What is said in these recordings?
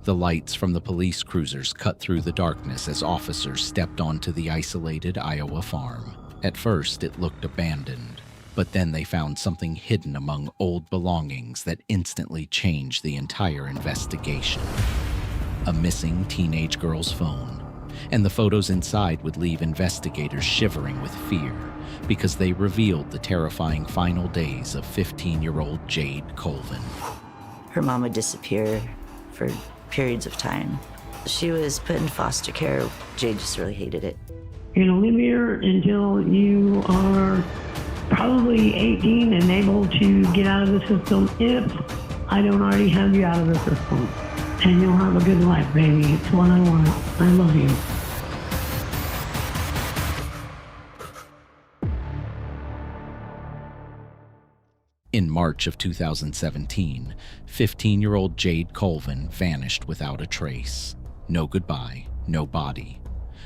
The lights from the police cruisers cut through the darkness as officers stepped onto the isolated Iowa farm. At first, it looked abandoned, but then they found something hidden among old belongings that instantly changed the entire investigation. A missing teenage girl's phone, and the photos inside would leave investigators shivering with fear because they revealed the terrifying final days of 15-year-old Jade Colvin. Her mom would disappear for periods of time. She was put in foster care. Jade just really hated it. You're gonna live here until you are probably 18 and able to get out of the system if I don't already have you out of the system. And you'll have a good life, baby. It's what I want. I love you. In March of 2017, 15-year-old Jade Colvin vanished without a trace. No goodbye, no body,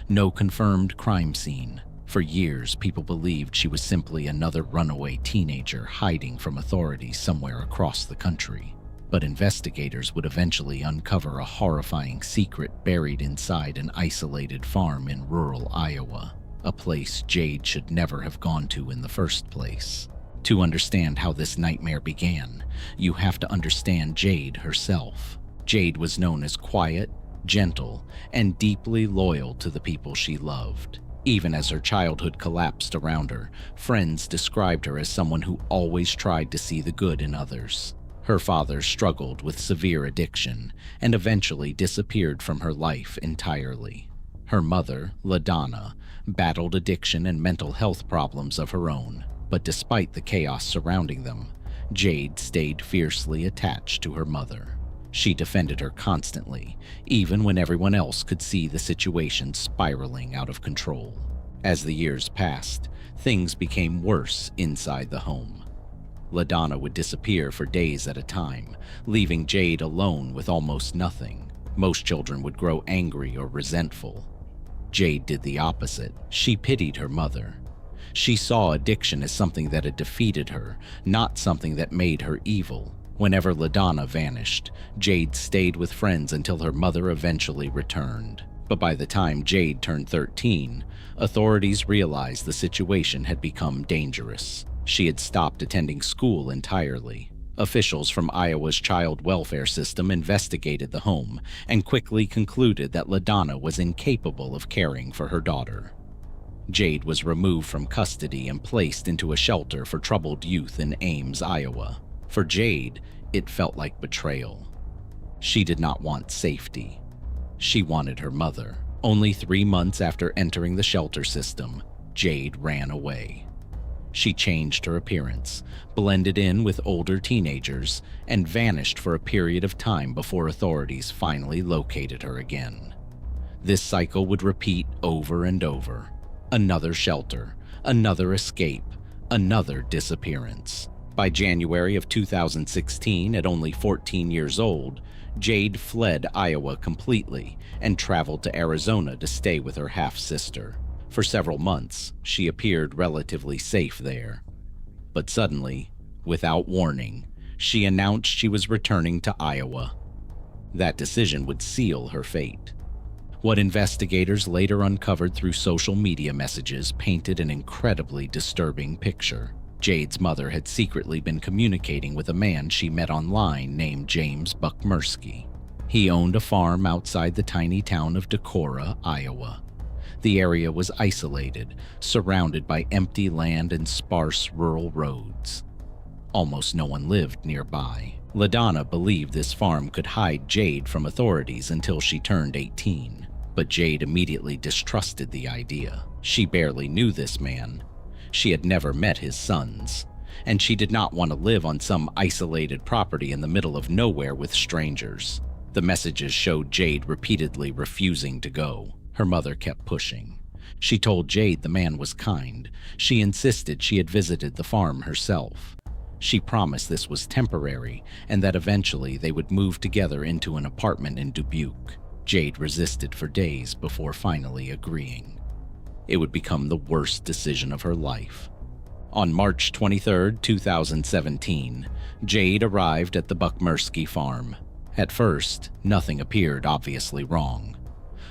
no confirmed crime scene. For years, people believed she was simply another runaway teenager hiding from authorities somewhere across the country. But investigators would eventually uncover a horrifying secret buried inside an isolated farm in rural Iowa, a place Jade should never have gone to in the first place. To understand how this nightmare began, you have to understand Jade herself. Jade was known as quiet, gentle, and deeply loyal to the people she loved. Even as her childhood collapsed around her, friends described her as someone who always tried to see the good in others. Her father struggled with severe addiction and eventually disappeared from her life entirely. Her mother, LaDonna, battled addiction and mental health problems of her own. But despite the chaos surrounding them, Jade stayed fiercely attached to her mother. She defended her constantly, even when everyone else could see the situation spiraling out of control. As the years passed, things became worse inside the home. LaDonna would disappear for days at a time, leaving Jade alone with almost nothing. Most children would grow angry or resentful. Jade did the opposite. She pitied her mother. She saw addiction as something that had defeated her, not something that made her evil. Whenever LaDonna vanished, Jade stayed with friends until her mother eventually returned. But by the time Jade turned 13, authorities realized the situation had become dangerous. She had stopped attending school entirely. Officials from Iowa's child welfare system investigated the home and quickly concluded that LaDonna was incapable of caring for her daughter. Jade was removed from custody and placed into a shelter for troubled youth in Ames, Iowa. For Jade, it felt like betrayal. She did not want safety. She wanted her mother. Only 3 months after entering the shelter system, Jade ran away. She changed her appearance, blended in with older teenagers, and vanished for a period of time before authorities finally located her again. This cycle would repeat over and over. Another shelter, another escape, another disappearance. By January of 2016, at only 14 years old, Jade fled Iowa completely and traveled to Arizona to stay with her half-sister. For several months, she appeared relatively safe there. But suddenly, without warning, she announced she was returning to Iowa. That decision would seal her fate. What investigators later uncovered through social media messages painted an incredibly disturbing picture. Jade's mother had secretly been communicating with a man she met online named James Buckmer. He owned a farm outside the tiny town of Decorah, Iowa. The area was isolated, surrounded by empty land and sparse rural roads. Almost no one lived nearby. LaDonna believed this farm could hide Jade from authorities until she turned 18. But Jade immediately distrusted the idea. She barely knew this man. She had never met his sons, and she did not want to live on some isolated property in the middle of nowhere with strangers. The messages showed Jade repeatedly refusing to go. Her mother kept pushing. She told Jade the man was kind. She insisted she had visited the farm herself. She promised this was temporary and that eventually they would move together into an apartment in Dubuque. Jade resisted for days before finally agreeing. It would become the worst decision of her life. On March 23, 2017, Jade arrived at the Buckmer farm. At first, nothing appeared obviously wrong.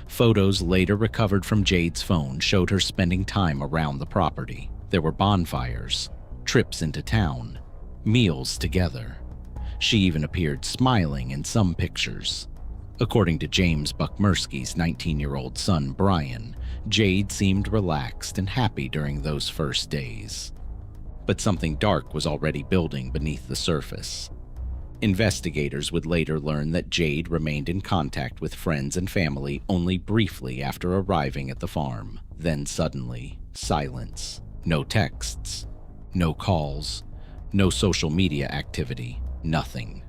Photos later recovered from Jade's phone showed her spending time around the property. There were bonfires, trips into town, meals together. She even appeared smiling in some pictures. According to James Buckmerski's 19-year-old son, Brian, Jade seemed relaxed and happy during those first days. But something dark was already building beneath the surface. Investigators would later learn that Jade remained in contact with friends and family only briefly after arriving at the farm. Then suddenly, silence. No texts, no calls, no social media activity, nothing.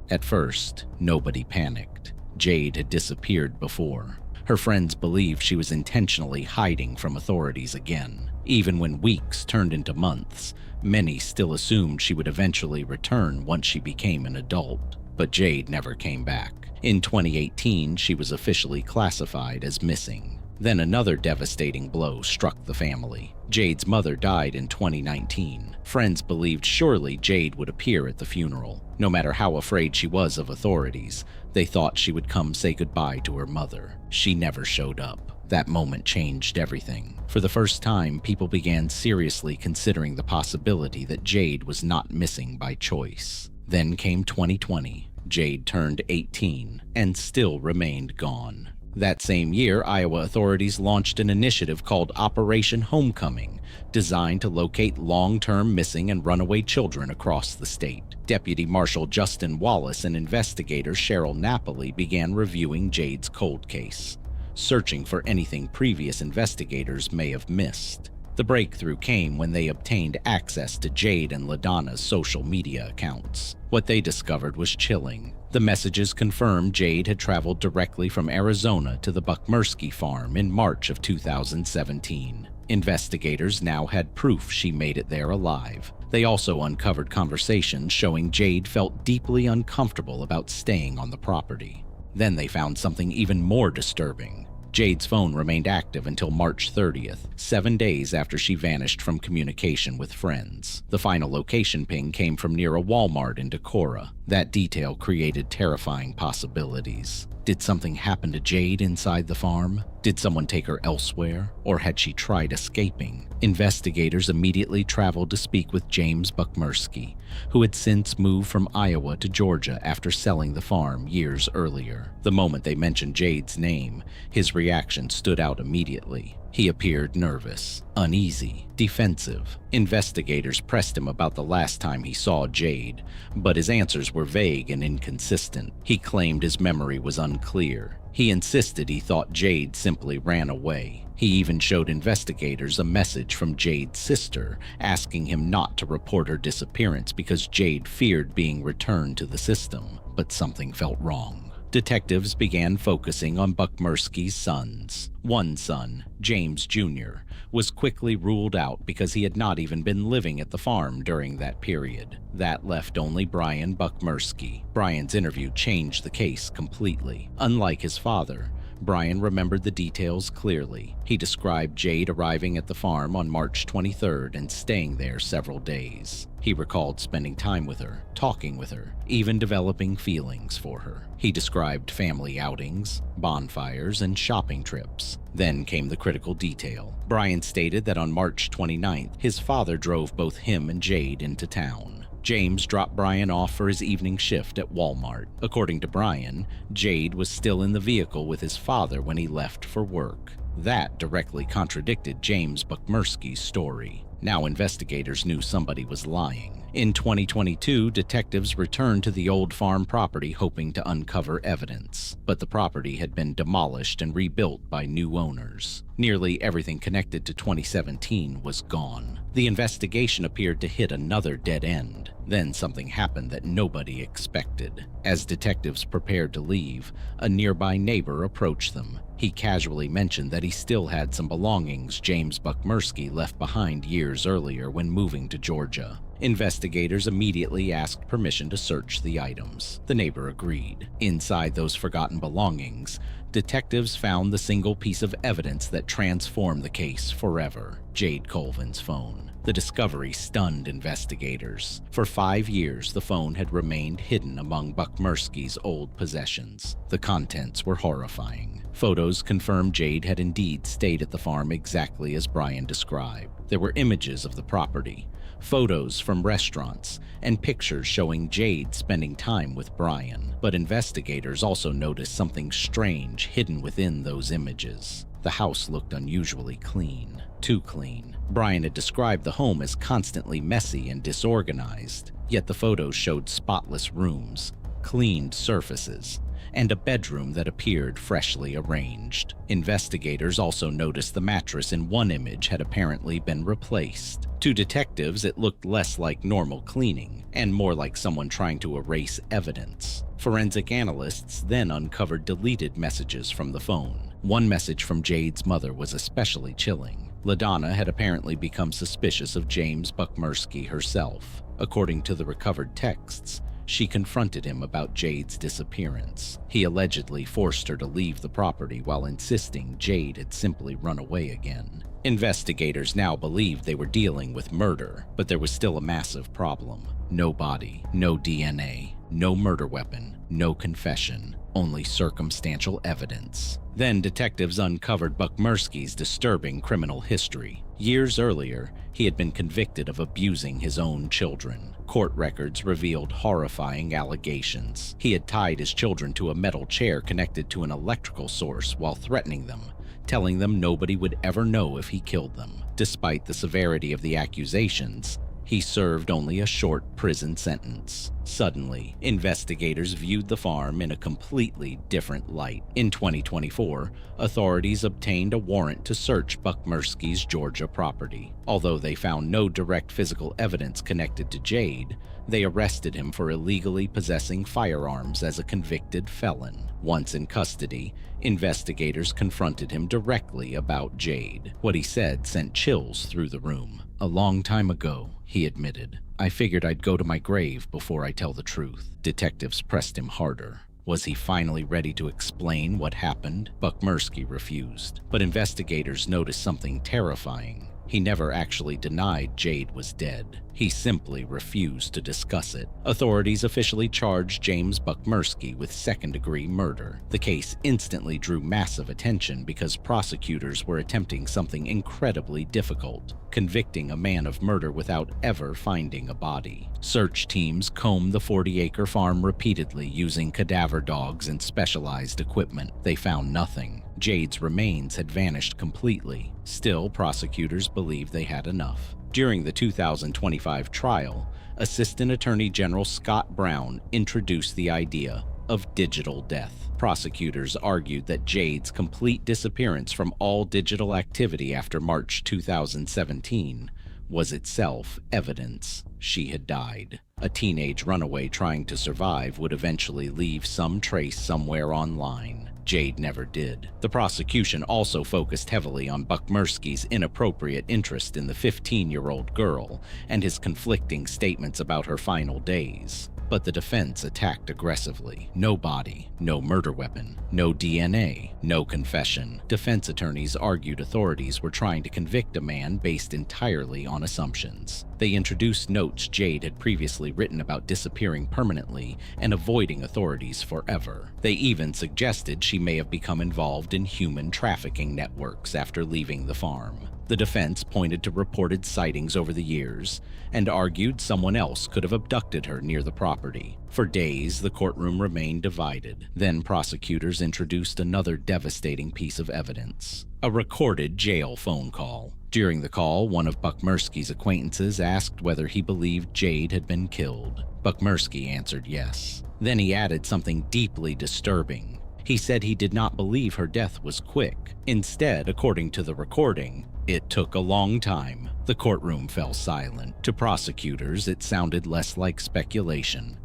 At first, nobody panicked. Jade had disappeared before. Her friends believed she was intentionally hiding from authorities again. Even when weeks turned into months, many still assumed she would eventually return once she became an adult. But Jade never came back. In 2018, she was officially classified as missing. Then another devastating blow struck the family. Jade's mother died in 2019. Friends believed surely Jade would appear at the funeral. No matter how afraid she was of authorities, they thought she would come say goodbye to her mother. She never showed up. That moment changed everything. For the first time, people began seriously considering the possibility that Jade was not missing by choice. Then came 2020. Jade turned 18 and still remained gone. That same year, Iowa authorities launched an initiative called Operation Homecoming, designed to locate long-term missing and runaway children across the state. Deputy Marshal Justin Wallace and investigator Cheryl Napoli began reviewing Jade's cold case, searching for anything previous investigators may have missed. The breakthrough came when they obtained access to Jade and LaDonna's social media accounts. What they discovered was chilling. The messages confirmed Jade had traveled directly from Arizona to the Buckmerski farm in March of 2017. Investigators now had proof she made it there alive. They also uncovered conversations showing Jade felt deeply uncomfortable about staying on the property. Then they found something even more disturbing. Jade's phone remained active until March 30th, 7 days after she vanished from communication with friends. The final location ping came from near a Walmart in Decorah. That detail created terrifying possibilities. Did something happen to Jade inside the farm? Did someone take her elsewhere? Or had she tried escaping? Investigators immediately traveled to speak with James Buckmerski, who had since moved from Iowa to Georgia after selling the farm years earlier. The moment they mentioned Jade's name, his reaction stood out immediately. He appeared nervous, uneasy, defensive. Investigators pressed him about the last time he saw Jade, but his answers were vague and inconsistent. He claimed his memory was unclear. He insisted he thought Jade simply ran away. He even showed investigators a message from Jade's sister asking him not to report her disappearance because Jade feared being returned to the system. But something felt wrong. Detectives began focusing on Buckmerski's sons. One son, James Jr., was quickly ruled out because he had not even been living at the farm during that period. That left only Brian Buckmerski. Brian's interview changed the case completely. Unlike his father, Brian remembered the details clearly. He described Jade arriving at the farm on March 23rd and staying there several days. He recalled spending time with her, talking with her, even developing feelings for her. He described family outings, bonfires, and shopping trips. Then came the critical detail. Brian stated that on March 29th, his father drove both him and Jade into town. James dropped Brian off for his evening shift at Walmart. According to Brian, Jade was still in the vehicle with his father when he left for work. That directly contradicted James Buckmerski's story. Now investigators knew somebody was lying. In 2022, detectives returned to the old farm property hoping to uncover evidence, but the property had been demolished and rebuilt by new owners. Nearly everything connected to 2017 was gone. The investigation appeared to hit another dead end. Then something happened that nobody expected. As detectives prepared to leave, a nearby neighbor approached them. He casually mentioned that he still had some belongings James Buckmerski left behind years earlier when moving to Georgia. Investigators immediately asked permission to search the items. The neighbor agreed. Inside those forgotten belongings, detectives found the single piece of evidence that transformed the case forever: Jade Colvin's phone. The discovery stunned investigators. For 5 years, the phone had remained hidden among Buckmerski's old possessions. The contents were horrifying. Photos confirmed Jade had indeed stayed at the farm exactly as Brian described. There were images of the property, photos from restaurants, and pictures showing Jade spending time with Brian. But investigators also noticed something strange hidden within those images. The house looked unusually clean. Too clean. Brian had described the home as constantly messy and disorganized, yet the photos showed spotless rooms, cleaned surfaces, and a bedroom that appeared freshly arranged. Investigators also noticed the mattress in one image had apparently been replaced. To detectives, it looked less like normal cleaning and more like someone trying to erase evidence. Forensic analysts then uncovered deleted messages from the phone. One message from Jade's mother was especially chilling. LaDonna had apparently become suspicious of James Buckmerski herself. According to the recovered texts, she confronted him about Jade's disappearance. He allegedly forced her to leave the property while insisting Jade had simply run away again. Investigators now believed they were dealing with murder, but there was still a massive problem. No body, no DNA, no murder weapon, no confession, only circumstantial evidence. Then detectives uncovered Buckmerski's disturbing criminal history. Years earlier, he had been convicted of abusing his own children. Court records revealed horrifying allegations. He had tied his children to a metal chair connected to an electrical source while threatening them, telling them nobody would ever know if he killed them. Despite the severity of the accusations, he served only a short prison sentence. Suddenly, investigators viewed the farm in a completely different light. In 2024, authorities obtained a warrant to search Buckmerski's Georgia property. Although they found no direct physical evidence connected to Jade, they arrested him for illegally possessing firearms as a convicted felon. Once in custody, investigators confronted him directly about Jade. What he said sent chills through the room. "A long time ago," he admitted, "I figured I'd go to my grave before I tell the truth." Detectives pressed him harder. Was he finally ready to explain what happened? Buckmerski refused, but investigators noticed something terrifying. He never actually denied Jade was dead. He simply refused to discuss it. Authorities officially charged James Buckmerski with second-degree murder. The case instantly drew massive attention because prosecutors were attempting something incredibly difficult: convicting a man of murder without ever finding a body. Search teams combed the 40-acre farm repeatedly using cadaver dogs and specialized equipment. They found nothing. Jade's remains had vanished completely. Still, prosecutors believed they had enough. During the 2025 trial, Assistant Attorney General Scott Brown introduced the idea of digital death. Prosecutors argued that Jade's complete disappearance from all digital activity after March 2017 was itself evidence she had died. A teenage runaway trying to survive would eventually leave some trace somewhere online. Jade never did. The prosecution also focused heavily on Buckmerski's inappropriate interest in the 15-year-old girl and his conflicting statements about her final days. But the defense attacked aggressively. No body, no murder weapon, no DNA, no confession. Defense attorneys argued authorities were trying to convict a man based entirely on assumptions. They introduced notes Jade had previously written about disappearing permanently and avoiding authorities forever. They even suggested she may have become involved in human trafficking networks after leaving the farm. The defense pointed to reported sightings over the years and argued someone else could have abducted her near the property. For days, the courtroom remained divided. Then prosecutors introduced another devastating piece of evidence: a recorded jail phone call. During the call, one of Buckmerski's acquaintances asked whether he believed Jade had been killed. Buckmerski answered yes. Then he added something deeply disturbing. He said he did not believe her death was quick. Instead, according to the recording, it took a long time. The courtroom fell silent. To prosecutors, it sounded less like speculation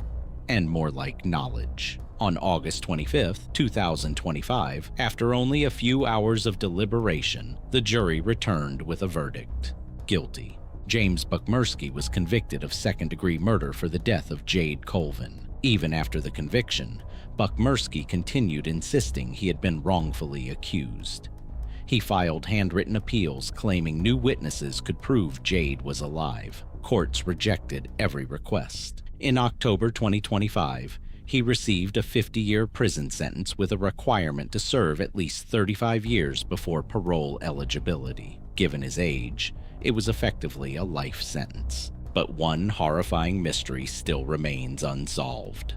and more like knowledge. On August 25, 2025, after only a few hours of deliberation, the jury returned with a verdict: guilty. James Buckmersky was convicted of second-degree murder for the death of Jade Colvin. Even after the conviction, Buckmersky continued insisting he had been wrongfully accused. He filed handwritten appeals claiming new witnesses could prove Jade was alive. Courts rejected every request. In October 2025, he received a 50-year prison sentence with a requirement to serve at least 35 years before parole eligibility. Given his age, it was effectively a life sentence. But one horrifying mystery still remains unsolved.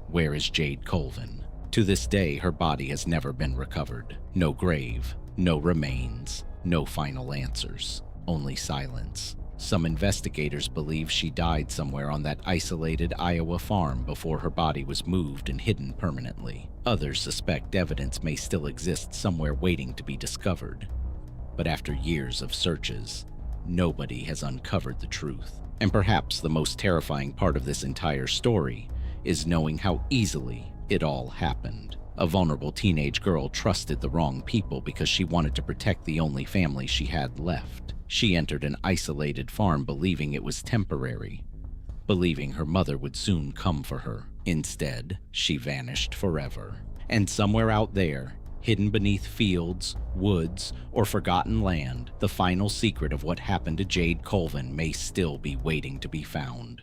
Where is Jade Colvin? To this day, her body has never been recovered. No grave, no remains, no final answers, only silence. Some investigators believe she died somewhere on that isolated Iowa farm before her body was moved and hidden permanently. Others suspect evidence may still exist somewhere waiting to be discovered. But after years of searches, nobody has uncovered the truth. And perhaps the most terrifying part of this entire story is knowing how easily it all happened. A vulnerable teenage girl trusted the wrong people because she wanted to protect the only family she had left. She entered an isolated farm believing it was temporary, believing her mother would soon come for her. Instead, she vanished forever. And somewhere out there, hidden beneath fields, woods, or forgotten land, the final secret of what happened to Jade Colvin may still be waiting to be found.